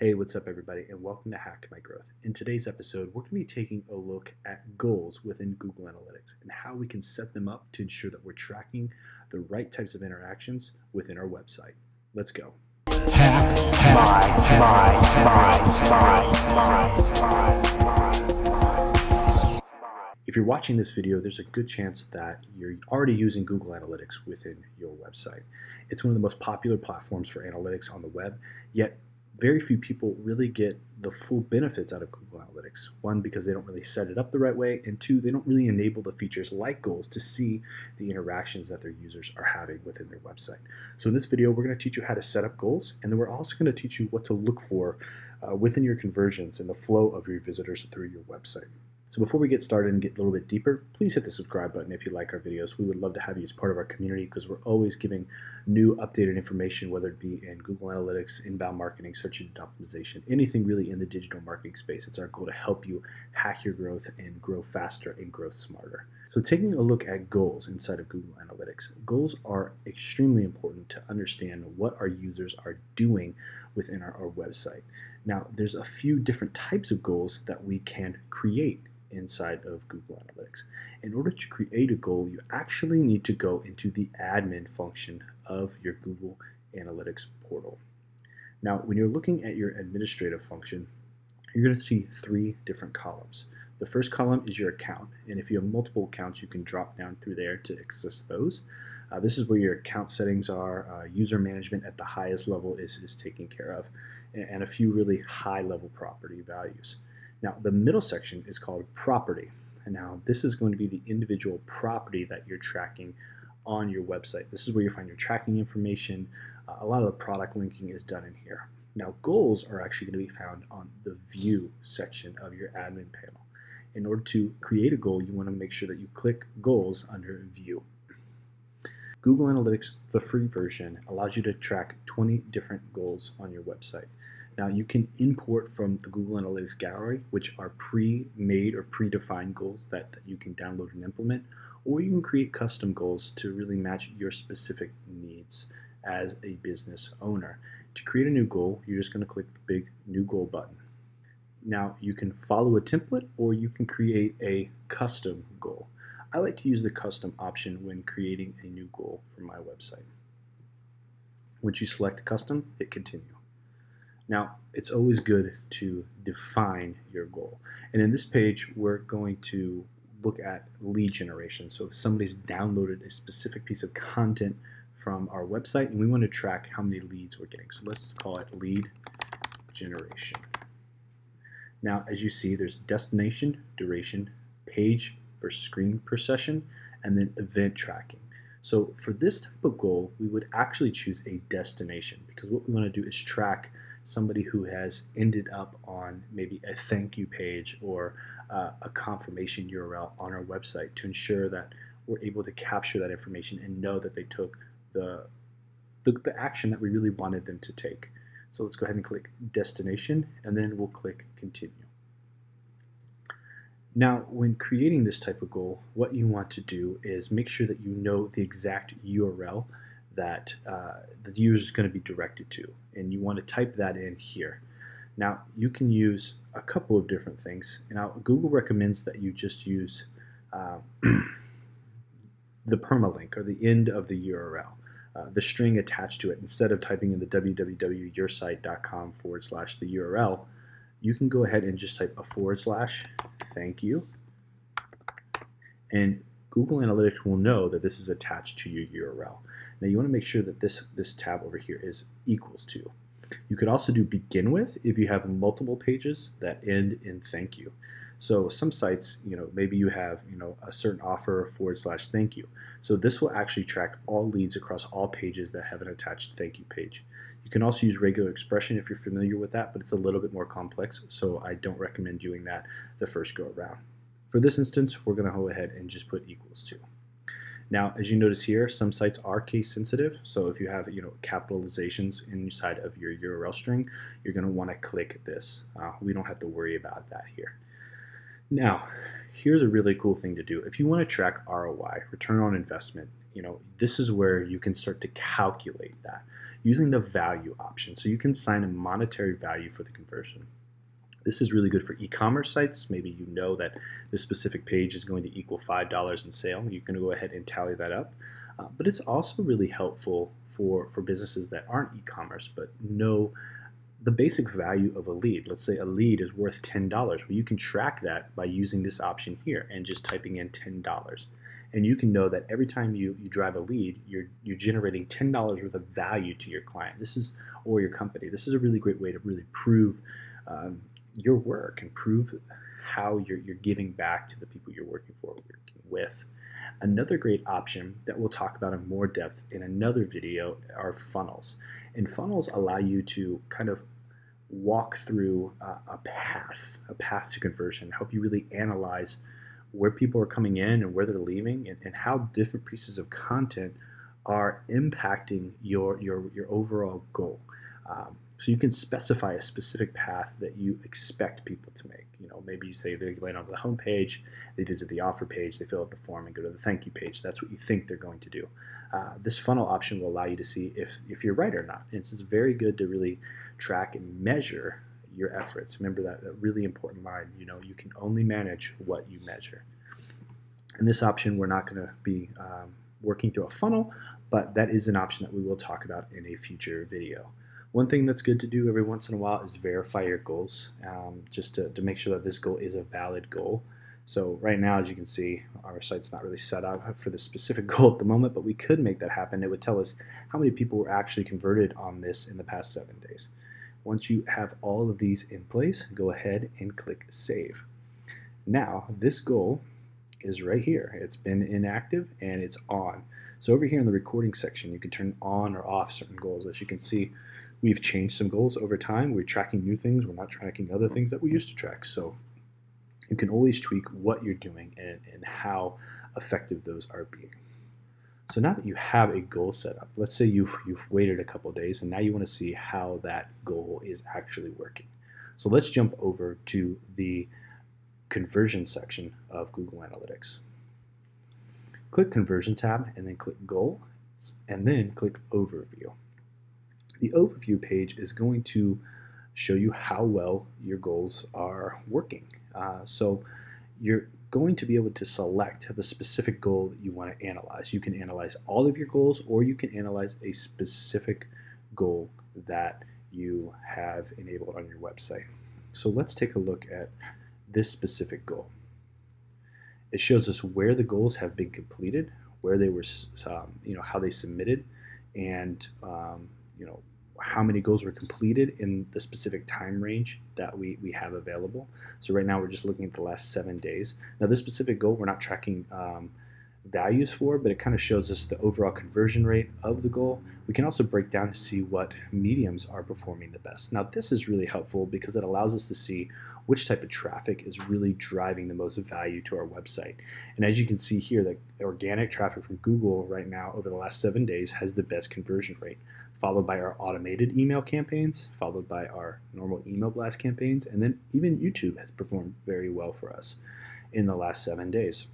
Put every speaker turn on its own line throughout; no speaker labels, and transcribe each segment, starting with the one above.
Hey, what's up, everybody, and welcome to Hack My Growth. In today's episode, we're going to be taking a look at goals within Google Analytics and how we can set them up to ensure that we're tracking the right types of interactions within our website. Let's go. If you're watching this video, there's a good chance that you're already using Google Analytics within your website. It's one of the most popular platforms for analytics on the web, yet very few people really get the full benefits out of Google Analytics. One, because they don't really set it up the right way, and two, they don't really enable the features like goals to see the interactions that their users are having within their website. So in this video, we're going to teach you how to set up goals, and then we're also going to teach you what to look for within your conversions and the flow of your visitors through your website. So before we get started and get a little bit deeper, please hit the subscribe button if you like our videos. We would love to have you as part of our community because we're always giving new updated information, whether it be in Google Analytics, inbound marketing, search engine optimization, anything really in the digital marketing space. It's our goal to help you hack your growth and grow faster and grow smarter. So taking a look at goals inside of Google Analytics, goals are extremely important to understand what our users are doing within our website. Now, there's a few different types of goals that we can create inside of Google Analytics. In order to create a goal, you actually need to go into the admin function of your Google Analytics portal. Now, when you're looking at your administrative function, you're going to see three different columns. The first column is your account, and if you have multiple accounts, you can drop down through there to access those. This is where your account settings are, user management at the highest level is taken care of, and a few really high-level property values. Now, the middle section is called property, and now this is going to be the individual property that you're tracking on your website. This is where you find your tracking information. A lot of the product linking is done in here. Now, goals are actually going to be found on the view section of your admin panel. In order to create a goal, you want to make sure that you click goals under view. Google Analytics, the free version, allows you to track 20 different goals on your website. Now, you can import from the Google Analytics gallery, which are pre-made or predefined goals that you can download and implement, or you can create custom goals to really match your specific needs as a business owner. To create a new goal, you're just going to click the big New Goal button. Now, you can follow a template or you can create a custom goal. I like to use the custom option when creating a new goal for my website. Once you select custom, hit continue. Now, it's always good to define your goal. And in this page, we're going to look at lead generation. So if somebody's downloaded a specific piece of content from our website and we want to track how many leads we're getting. So let's call it lead generation. Now, as you see, there's destination, duration, page per screen per session, and then event tracking. So for this type of goal, we would actually choose a destination because what we want to do is track somebody who has ended up on maybe a thank you page or a confirmation URL on our website to ensure that we're able to capture that information and know that they took the action that we really wanted them to take. So let's go ahead and click destination and then we'll click continue. Now, when creating this type of goal, what you want to do is make sure that you know the exact URL that the user is going to be directed to, and you want to type that in here. Now, you can use a couple of different things. Now, Google recommends that you just use the permalink or the end of the URL, the string attached to it. Instead of typing in the www.yoursite.com/the URL, you can go ahead and just type a / thank you, and Google Analytics will know that this is attached to your URL. Now you want to make sure that this tab over here is equals to. You could also do begin with if you have multiple pages that end in thank you. So some sites, maybe you have, a certain offer / thank you. So this will actually track all leads across all pages that have an attached thank you page. You can also use regular expression if you're familiar with that, but it's a little bit more complex, so I don't recommend doing that the first go around. For this instance, we're going to go ahead and just put equals to. Now, as you notice here, some sites are case sensitive, so if you have capitalizations inside of your URL string, you're going to want to click this. We don't have to worry about that here. Now, here's a really cool thing to do. If you want to track ROI, return on investment, this is where you can start to calculate that using the value option. So you can assign a monetary value for the conversion. This is really good for e-commerce sites. Maybe you know that this specific page is going to equal $5 in sale. You can go ahead and tally that up. But it's also really helpful for businesses that aren't e-commerce but know the basic value of a lead. Let's say a lead is worth $10. Well, you can track that by using this option here and just typing in $10. And you can know that every time you drive a lead, you're generating $10 worth of value to your client. Or your company. This is a really great way to really prove your work and prove how you're giving back to the people you're working with. Another great option that we'll talk about in more depth in another video are funnels. And funnels allow you to kind of walk through a path to conversion, help you really analyze where people are coming in and where they're leaving, and how different pieces of content are impacting your overall goal. So you can specify a specific path that you expect people to make. Maybe you say they land on the home page, they visit the offer page, they fill out the form, and go to the thank you page. That's what you think they're going to do. This funnel option will allow you to see if you're right or not. It's very good to really track and measure your efforts. Remember that really important line. You can only manage what you measure. In this option, we're not going to be working through a funnel, but that is an option that we will talk about in a future video. One thing that's good to do every once in a while is verify your goals, just to make sure that this goal is a valid goal. So right now, as you can see, our site's not really set up for the specific goal at the moment, but we could make that happen. It would tell us how many people were actually converted on this in the past 7 days. Once you have all of these in place, go ahead and click Save. Now, this goal is right here. It's been inactive and it's on. So over here in the recording section, you can turn on or off certain goals. As you can see, we've changed some goals over time. We're tracking new things. We're not tracking other things that we used to track. So you can always tweak what you're doing and how effective those are being. So now that you have a goal set up, let's say you've waited a couple days and now you want to see how that goal is actually working. So let's jump over to the conversion section of Google Analytics. Click Conversion tab and then click Goal and then click Overview. The overview page is going to show you how well your goals are working. So you're going to be able to select the specific goal that you want to analyze. You can analyze all of your goals, or you can analyze a specific goal that you have enabled on your website. So let's take a look at this specific goal. It shows us where the goals have been completed, where they were, how they submitted, and how many goals were completed in the specific time range that we have available. So right now we're just looking at the last 7 days. Now this specific goal we're not tracking values for, but it kind of shows us the overall conversion rate of the goal. We can also break down to see what mediums are performing the best. Now this is really helpful because it allows us to see which type of traffic is really driving the most value to our website. And as you can see here, the organic traffic from Google right now over the last 7 days has the best conversion rate, followed by our automated email campaigns, followed by our normal email blast campaigns, and then even YouTube has performed very well for us in the last 7 days.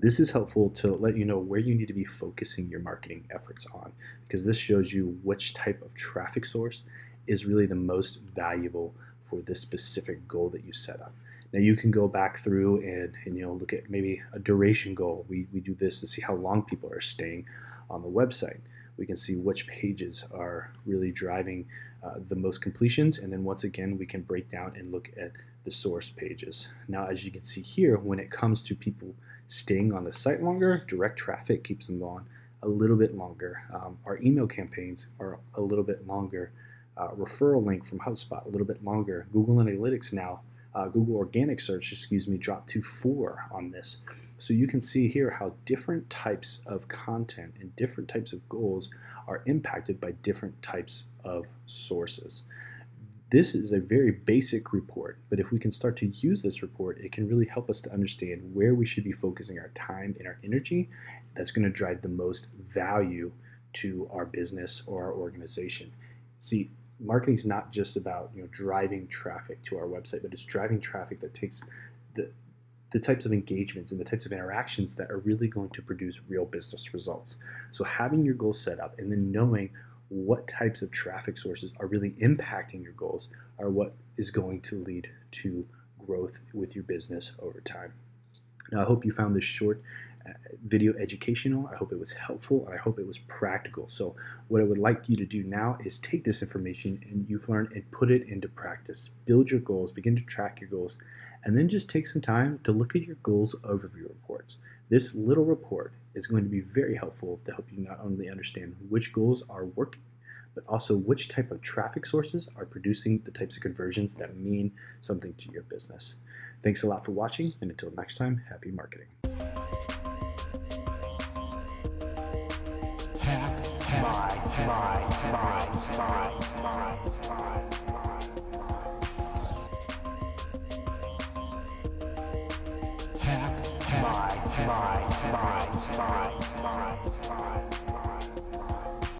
This is helpful to let you know where you need to be focusing your marketing efforts on, because this shows you which type of traffic source is really the most valuable for this specific goal that you set up. Now you can go back through and look at maybe a duration goal. We do this to see how long people are staying on the website. We can see which pages are really driving the most completions, and then once again we can break down and look at the source pages. Now as you can see here, when it comes to people staying on the site longer, direct traffic keeps them on a little bit longer. Our email campaigns are a little bit longer. Referral link from HubSpot a little bit longer. Google Analytics now, Google Organic Search, dropped to 4 on this. So you can see here how different types of content and different types of goals are impacted by different types of sources. This is a very basic report, but if we can start to use this report, it can really help us to understand where we should be focusing our time and our energy that's going to drive the most value to our business or our organization. See, marketing is not just about driving traffic to our website, but it's driving traffic that takes the types of engagements and the types of interactions that are really going to produce real business results. So having your goals set up and then knowing what types of traffic sources are really impacting your goals are what is going to lead to growth with your business over time. Now, I hope you found this short video educational. I hope it was helpful, and I hope it was practical. So what I would like you to do now is take this information and you've learned and put it into practice. Build your goals, begin to track your goals, and then just take some time to look at your goals overview reports. This little report is going to be very helpful to help you not only understand which goals are working, but also which type of traffic sources are producing the types of conversions that mean something to your business. Thanks a lot for watching, and until next time, happy marketing. Hack my